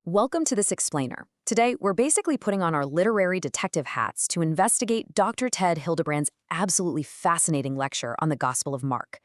Welcome to this explainer. Today, we're basically putting on our literary detective hats to investigate Dr. Ted Hildebrandt's absolutely fascinating lecture on the Gospel of Mark.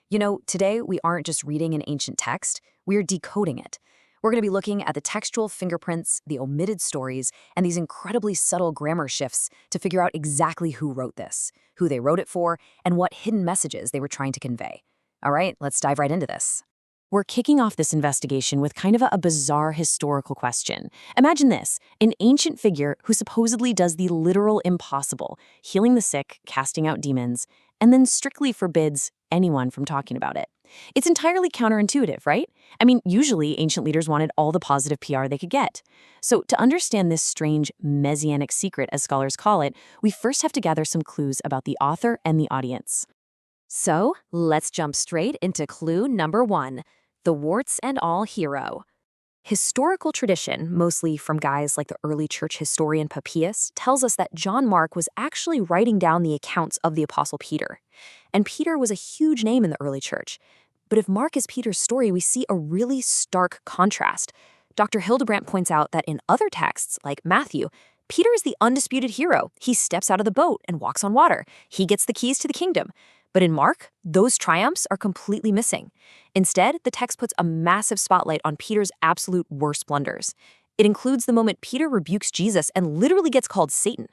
You know, today we aren't just reading an ancient text, we're decoding it. We're going to be looking at the textual fingerprints, the omitted stories, and these incredibly subtle grammar shifts to figure out exactly who wrote this, who they wrote it for, and what hidden messages they were trying to convey. All right, let's dive right into this. We're kicking off this investigation with kind of a bizarre historical question. Imagine this, an ancient figure who supposedly does the literal impossible, healing the sick, casting out demons, and then strictly forbids anyone from talking about it. It's entirely counterintuitive, right? I mean, usually ancient leaders wanted all the positive PR they could get. So to understand this strange messianic secret, as scholars call it, we first have to gather some clues about the author and the audience. So let's jump straight into clue number 1. The warts and all hero. Historical tradition, mostly from guys like the early church historian Papias, tells us that John Mark was actually writing down the accounts of the Apostle Peter. And Peter was a huge name in the early church. But if Mark is Peter's story, we see a really stark contrast. Dr. Hildebrandt points out that in other texts, like Matthew, Peter is the undisputed hero. He steps out of the boat and walks on water. He gets the keys to the kingdom. But in Mark, those triumphs are completely missing. Instead, the text puts a massive spotlight on Peter's absolute worst blunders. It includes the moment Peter rebukes Jesus and literally gets called Satan.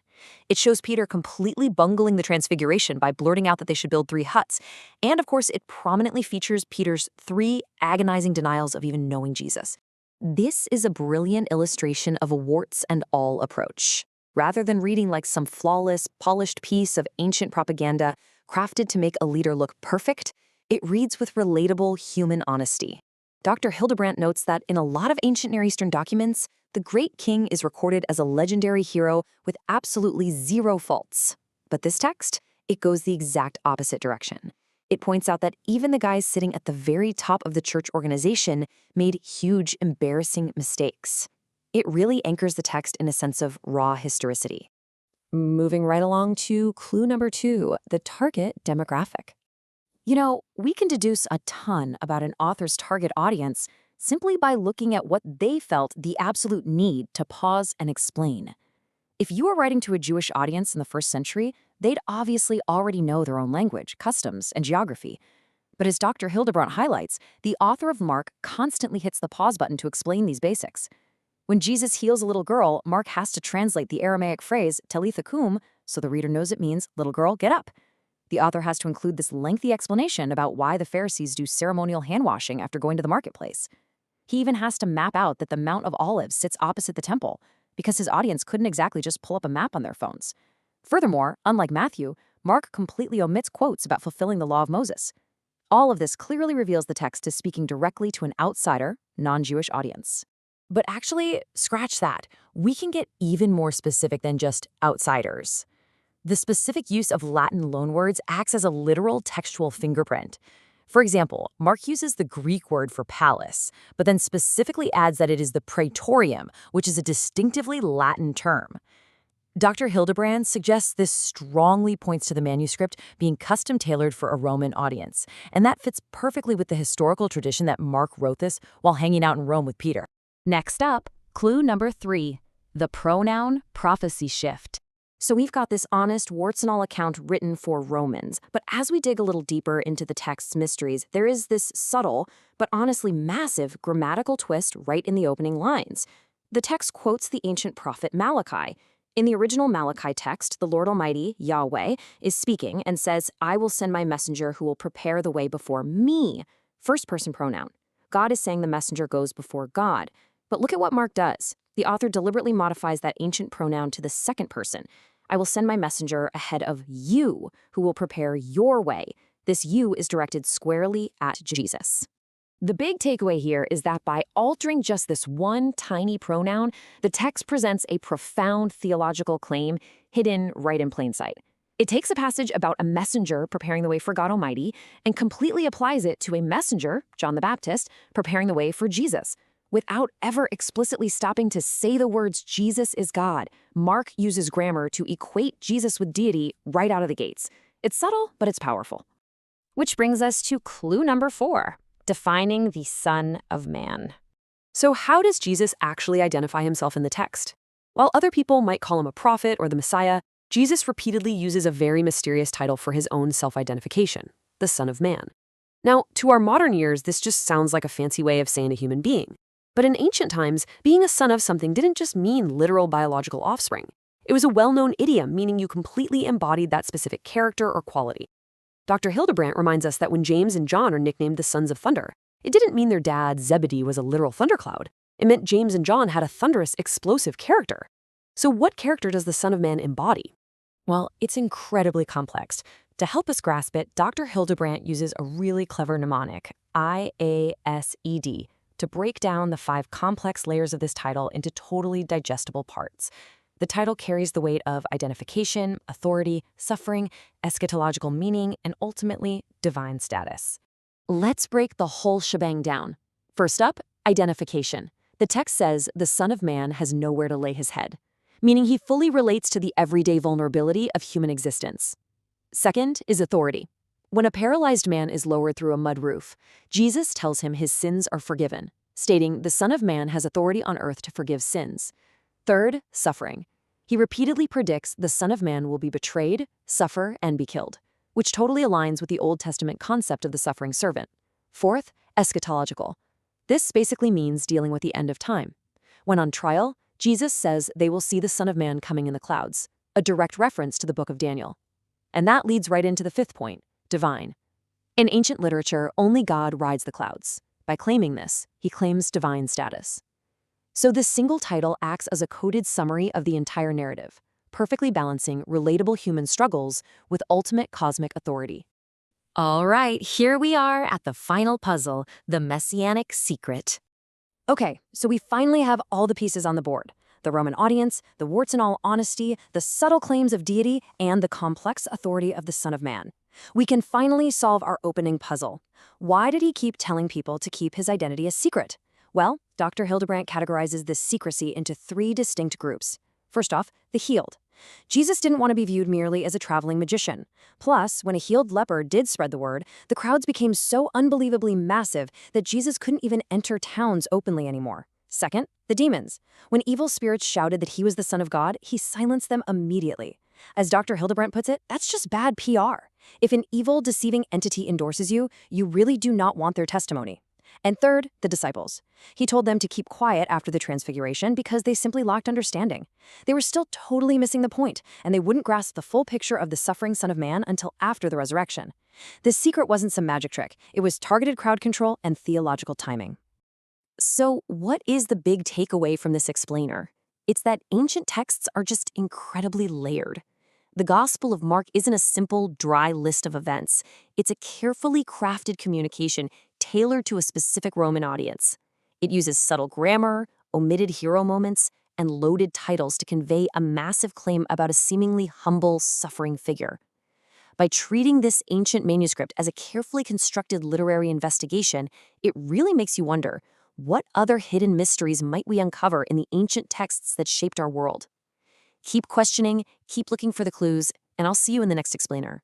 It shows Peter completely bungling the transfiguration by blurting out that they should build 3 huts. And of course, it prominently features Peter's 3 agonizing denials of even knowing Jesus. This is a brilliant illustration of a warts and all approach. Rather than reading like some flawless, polished piece of ancient propaganda crafted to make a leader look perfect, it reads with relatable human honesty. Dr. Hildebrandt notes that in a lot of ancient Near Eastern documents, the great king is recorded as a legendary hero with absolutely 0 faults. But this text, it goes the exact opposite direction. It points out that even the guys sitting at the very top of the church organization made huge, embarrassing mistakes. It really anchors the text in a sense of raw historicity. Moving right along to clue number 2, the target demographic. You know, we can deduce a ton about an author's target audience simply by looking at what they felt the absolute need to pause and explain. If you were writing to a Jewish audience in the 1st century, they'd obviously already know their own language, customs, and geography. But as Dr. Hildebrandt highlights, the author of Mark constantly hits the pause button to explain these basics. When Jesus heals a little girl, Mark has to translate the Aramaic phrase talitha kum, so the reader knows it means, little girl, get up. The author has to include this lengthy explanation about why the Pharisees do ceremonial hand-washing after going to the marketplace. He even has to map out that the Mount of Olives sits opposite the temple, because his audience couldn't exactly just pull up a map on their phones. Furthermore, unlike Matthew, Mark completely omits quotes about fulfilling the law of Moses. All of this clearly reveals the text is speaking directly to an outsider, non-Jewish audience. But actually, scratch that. We can get even more specific than just outsiders. The specific use of Latin loanwords acts as a literal textual fingerprint. For example, Mark uses the Greek word for palace, but then specifically adds that it is the praetorium, which is a distinctively Latin term. Dr. Hildebrandt suggests this strongly points to the manuscript being custom-tailored for a Roman audience, and that fits perfectly with the historical tradition that Mark wrote this while hanging out in Rome with Peter. Next up, clue number 3, the pronoun prophecy shift. So we've got this honest, warts-and-all account written for Romans, but as we dig a little deeper into the text's mysteries, there is this subtle, but honestly massive, grammatical twist right in the opening lines. The text quotes the ancient prophet Malachi. In the original Malachi text, the Lord Almighty, Yahweh, is speaking and says, "I will send my messenger who will prepare the way before me." First-person pronoun. God is saying the messenger goes before God. But look at what Mark does. The author deliberately modifies that ancient pronoun to the second person. "I will send my messenger ahead of you, who will prepare your way." This "you" is directed squarely at Jesus. The big takeaway here is that by altering just this one tiny pronoun, the text presents a profound theological claim hidden right in plain sight. It takes a passage about a messenger preparing the way for God Almighty and completely applies it to a messenger, John the Baptist, preparing the way for Jesus. Without ever explicitly stopping to say the words Jesus is God, Mark uses grammar to equate Jesus with deity right out of the gates. It's subtle, but it's powerful. Which brings us to clue number 4, defining the Son of Man. So how does Jesus actually identify himself in the text? While other people might call him a prophet or the Messiah, Jesus repeatedly uses a very mysterious title for his own self-identification, the Son of Man. Now, to our modern ears, this just sounds like a fancy way of saying a human being. But in ancient times, being a son of something didn't just mean literal biological offspring. It was a well-known idiom meaning you completely embodied that specific character or quality. Dr. Hildebrandt reminds us that when James and John are nicknamed the sons of thunder, it didn't mean their dad, Zebedee, was a literal thundercloud. It meant James and John had a thunderous, explosive character. So what character does the Son of Man embody? Well, it's incredibly complex. To help us grasp it, Dr. Hildebrandt uses a really clever mnemonic, IASED, to break down the 5 complex layers of this title into totally digestible parts. The title carries the weight of identification, authority, suffering, eschatological meaning, and ultimately, divine status. Let's break the whole shebang down. First up, identification. The text says the Son of Man has nowhere to lay his head, meaning he fully relates to the everyday vulnerability of human existence. Second is authority. When a paralyzed man is lowered through a mud roof, Jesus tells him his sins are forgiven, stating the Son of Man has authority on earth to forgive sins. Third, suffering. He repeatedly predicts the Son of Man will be betrayed, suffer, and be killed, which totally aligns with the Old Testament concept of the suffering servant. Fourth, eschatological. This basically means dealing with the end of time. When on trial, Jesus says they will see the Son of Man coming in the clouds, a direct reference to the book of Daniel. And that leads right into the fifth point, divine. In ancient literature, only God rides the clouds. By claiming this, he claims divine status. So this single title acts as a coded summary of the entire narrative, perfectly balancing relatable human struggles with ultimate cosmic authority. All right, here we are at the final puzzle, the Messianic secret. Okay, so we finally have all the pieces on the board. The Roman audience, the warts and all honesty, the subtle claims of deity, and the complex authority of the Son of Man. We can finally solve our opening puzzle. Why did he keep telling people to keep his identity a secret? Well, Dr. Hildebrandt categorizes this secrecy into 3 distinct groups. First off, the healed. Jesus didn't want to be viewed merely as a traveling magician. Plus, when a healed leper did spread the word, the crowds became so unbelievably massive that Jesus couldn't even enter towns openly anymore. Second, the demons. When evil spirits shouted that he was the Son of God, he silenced them immediately. As Dr. Hildebrandt puts it, that's just bad PR. If an evil, deceiving entity endorses you, you really do not want their testimony. And third, the disciples. He told them to keep quiet after the transfiguration because they simply lacked understanding. They were still totally missing the point, and they wouldn't grasp the full picture of the suffering Son of Man until after the resurrection. This secret wasn't some magic trick. It was targeted crowd control and theological timing. So what is the big takeaway from this explainer? It's that ancient texts are just incredibly layered. The Gospel of Mark isn't a simple, dry list of events. It's a carefully crafted communication tailored to a specific Roman audience. It uses subtle grammar, omitted hero moments, and loaded titles to convey a massive claim about a seemingly humble, suffering figure. By treating this ancient manuscript as a carefully constructed literary investigation, it really makes you wonder, what other hidden mysteries might we uncover in the ancient texts that shaped our world? Keep questioning, keep looking for the clues, and I'll see you in the next explainer.